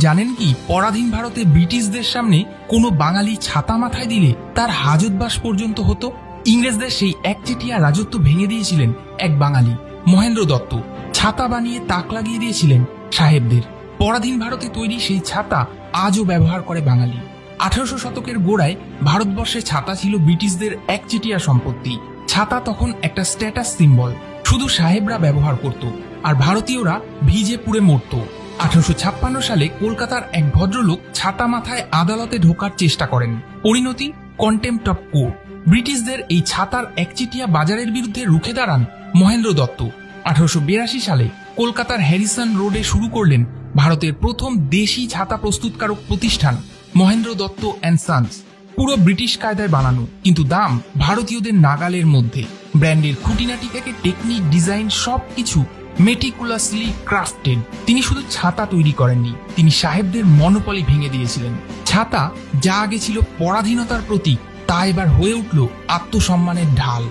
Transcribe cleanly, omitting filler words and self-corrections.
জানেন কি, পরাধীন ভারতে ব্রিটিশদের সামনে কোনো বাঙালি ছাতা মাথায় দিলে তার হাজতবাস পর্যন্ত হতো। ইংরেজদের সেই একচেটিয়া রাজত্ব ভেঙে দিয়েছিলেন এক বাঙালি, মহেন্দ্র দত্ত। ছাতা বানিয়ে তাক লাগিয়ে দিয়েছিলেন সাহেবদের। পরাধীন ভারতে তৈরি সেই ছাতা আজও ব্যবহার করে বাঙালি। 1800 শতকের গোড়ায় ভারতবর্ষে ছাতা ছিল ব্রিটিশদের একচেটিয়া সম্পত্তি। ছাতা তখন একটা স্ট্যাটাস সিম্বল, শুধু সাহেবরা ব্যবহার করত আর ভারতীয়রা ভিজে পুড়ে মরত। 1856 সালে কলকাতার এক ভদ্রলোক ছাতা মাথায় আদালতে ঢোকার চেষ্টা করেন। পরিণতি কন্টেম্পট অফ কোর্ট। ব্রিটিশদের এই ছাতার একচেটিয়া বাজারের বিরুদ্ধে রুখে দাঁড়ান মহেন্দ্র দত্ত। 1882 সালে কলকাতার হ্যারিসন রোডে শুরু করলেন ভারতের প্রথম দেশি ছাতা প্রস্তুতকারক প্রতিষ্ঠান মহেন্দ্র দত্ত অ্যান্ড সন্স। পুরো ব্রিটিশ কায়দায় বানানো, কিন্তু দাম ভারতীয়দের নাগালের মধ্যে। ব্র্যান্ডের খুঁটিনাটি থেকে টেকনিক, ডিজাইন সবকিছু মেটিকুলাসলি ক্রাফটেড। তিনি শুধু ছাতা তৈরি করেননি, তিনি সাহেবদের মনোপলি ভেঙে দিয়েছিলেন। ছাতা যা আগে ছিল পরাধীনতার প্রতীক, তা এবার হয়ে উঠল আত্মসম্মানের ঢাল।